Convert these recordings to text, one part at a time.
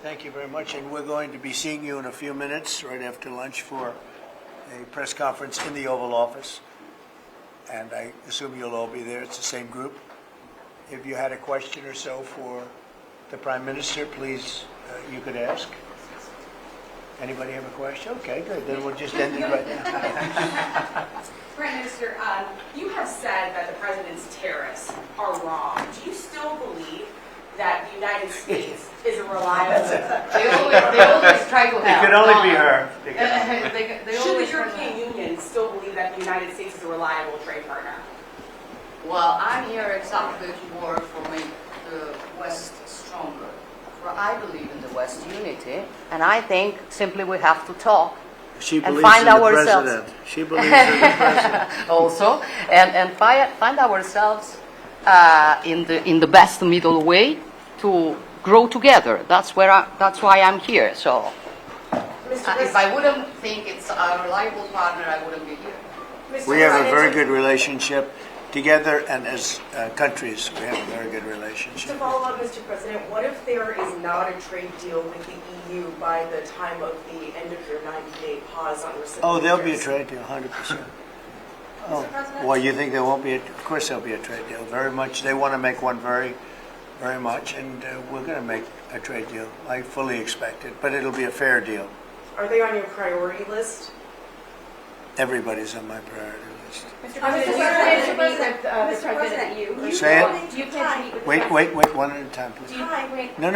thank you very much. And we're going to be seeing you in a few minutes, right after lunch, for a press conference in the Oval Office. And I assume you'll all be there. It's the same group. If you had a question or so for the Prime Minister, please, you could ask. Anybody have a question? Okay, good. Then we'll just end it right now. Prime Minister, you have said that the president's tariffs are wrong. Do you still believe that the United States is a reliable? They always try to help. It could only be her. Should the European Union still believe that the United States is a reliable trade partner? Well, I'm here exactly to work for make the West stronger. For I believe in the West unity, and I think simply we have to talk. She and believes find in the ourselves. president. She believes in the president. Also, and find ourselves in the best middle way to grow together. That's why I'm here. So, if I wouldn't think it's a reliable partner, I wouldn't be here. We have a very good relationship together, and as countries, we have a very good relationship. To follow up, Mr. President, what if there is not a trade deal with the EU by the time of the end of your 90-day pause on reciprocal? Oh, there'll be a trade deal, 100%. Oh, well, you think there won't be? Of course, there'll be a trade deal. Very much. They want to make one very, very much, and we're going to make a trade deal. I fully expect it, but it'll be a fair deal. Are they on your priority list? Everybody's on my priority list. Mr. President, Mr. President, you. Say it. Do you plan to meet with the Wait, one at a time, please. wait. No.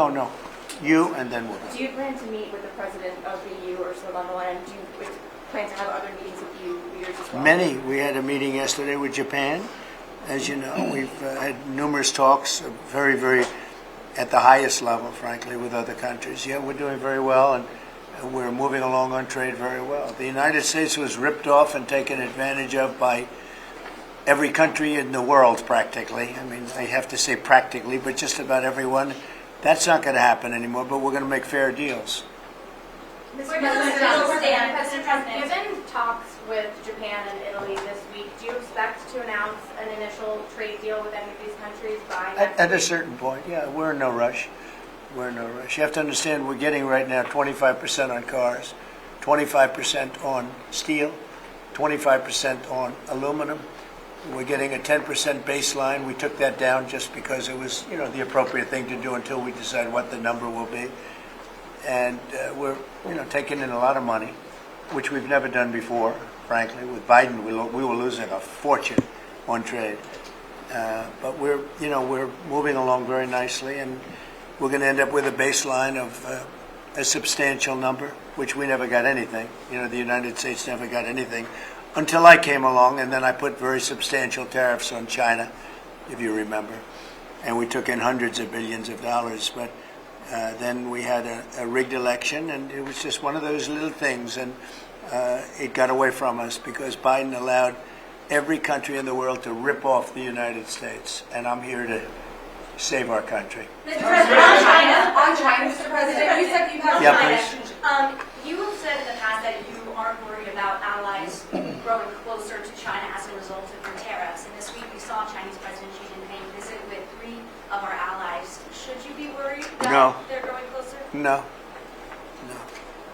No. You, and then we'll go. Do you plan to meet with the President of the EU, Ursula von der Leyen? Do you plan to have other meetings with EU leaders as well? Many. We had a meeting yesterday with Japan. As you know, we've had numerous talks, very, very at the highest level, frankly, with other countries. Yeah, we're doing very well, and we're moving along on trade very well. The United States was ripped off and taken advantage of by every country in the world, practically. I mean, I have to say practically, but just about everyone. That's not going to happen anymore, but we're going to make fair deals. Mr. President, given talks with Japan and Italy this week, do you expect to announce an initial trade deal with any of these countries by next At a week? certain point, yeah, we're in no rush. We're in no rush. You have to understand we're getting right now 25% on cars, 25% on steel, 25% on aluminum. We're getting a 10% baseline. We took that down just because it was, the appropriate thing to do until we decide what the number will be. And we're, taking in a lot of money, which we've never done before, frankly. With Biden, we were losing a fortune on trade. But we're moving along very nicely, and we're going to end up with a baseline of a substantial number, which we never got anything. The United States never got anything until I came along, and then I put very substantial tariffs on China, if you remember. And we took in hundreds of billions of dollars. But then we had a rigged election, and it was just one of those little things. And it got away from us because Biden allowed every country in the world to rip off the United States. And I'm here to save our country. Mr. President, on China, Mr. President, you said you have Yeah, please. You have said in the past that you aren't worried about allies growing closer to China as a result of your tariffs. And this week we saw Chinese President Xi Jinping visit with 3 of our allies. Should you be worried that they're growing closer? No.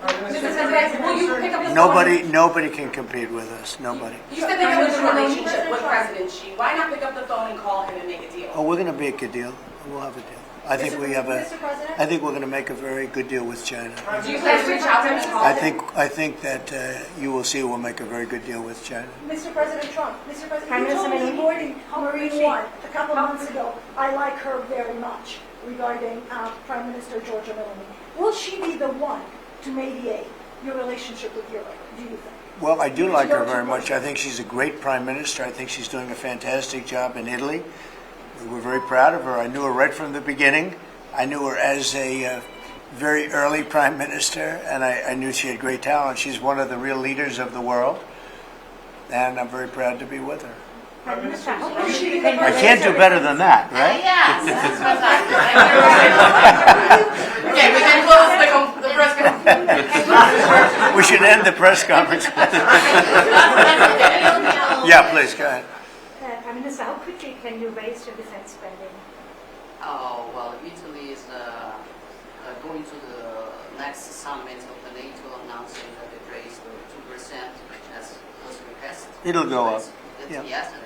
Mr. President, will you pick up the phone? Nobody can compete with us. Nobody. You said that you have a relationship with President Xi. Why not pick up the phone and call him and make a deal? Oh, we're going to make a deal. We'll have a deal. I think we have I think we're going to make a very good deal with China. Do you plan to reach out to him and call him? I think that you will see we'll make a very good deal with China. Mr. President Trump, Mr. President, Prime you told Minister me Meloni. Marine One a couple of months ago. I like her very much regarding Prime Minister Giorgia Meloni. Will she be the one to mediate your relationship with Europe, do you think? Well, I do like her very much. I think she's a great prime minister. I think she's doing a fantastic job in Italy. We're very proud of her. I knew her right from the beginning. I knew her as a very early prime minister, and I knew she had great talent. She's one of the real leaders of the world, and I'm very proud to be with her. I can't do better than that, right? Yes. Okay, we can close the press conference. We should end the press conference. Yeah, please, go ahead. Prime Minister, how quickly can you raise your defense spending? Oh, well, Italy is going to the next summit of the NATO announcing that they raised the 2%, as was requested. It'll go up. It's Yeah. yesterday.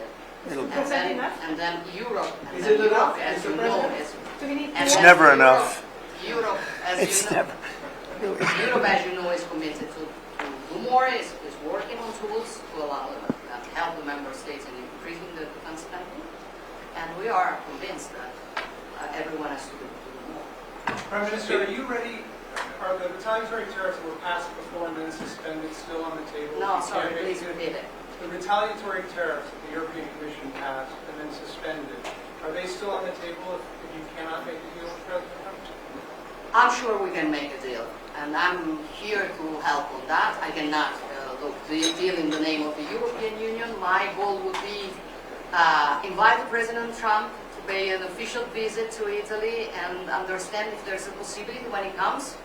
It'll And then Europe, and Is then it enough, Europe, as Mr. you know, President? is Do we need and It's then never Europe- enough. Europe, as It's you know, never. Europe, as you know, is committed to do more, is working on tools to allow help the member states in increasing the defense spending, and we are convinced that everyone has to do more. Prime Minister, are you ready? Are the retaliatory tariffs that were passed before and then suspended still on the table? No, You sorry, can't make please it- repeat it. The retaliatory tariffs that the European Commission passed and then suspended, are they still on the table if you cannot make a deal with President Trump? I'm sure we can make a deal, and I'm here to help on that. I cannot deal in the name of the European Union. My goal would be invite President Trump to pay an official visit to Italy and understand if there's a possibility when he comes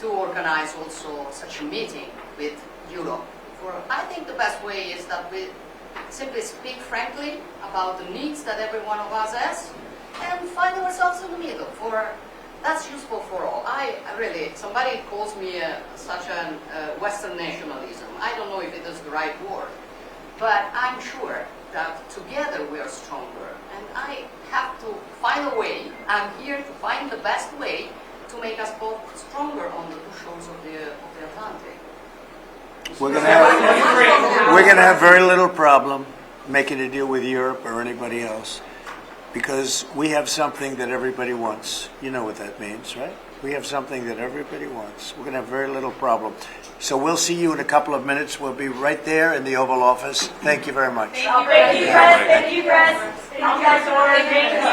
to organize also such a meeting with Europe. I think the best way is that we simply speak frankly about the needs that every one of us has and find ourselves in the middle. That's useful for all. I really, somebody calls me such a Western nationalism. I don't know if it is the right word, but I'm sure that together we are stronger. And I have to find a way. I'm here to find the best way to make us both stronger on the two shores of the Atlantic. We're gonna have very little problem making a deal with Europe or anybody else, because we have something that everybody wants. You know what that means, right? We have something that everybody wants. We're gonna have very little problem. So we'll see you in a couple of minutes. We'll be right there in the Oval Office. Thank you very much. Thank you, Chris. Thank you, Chris. Thank you, guys.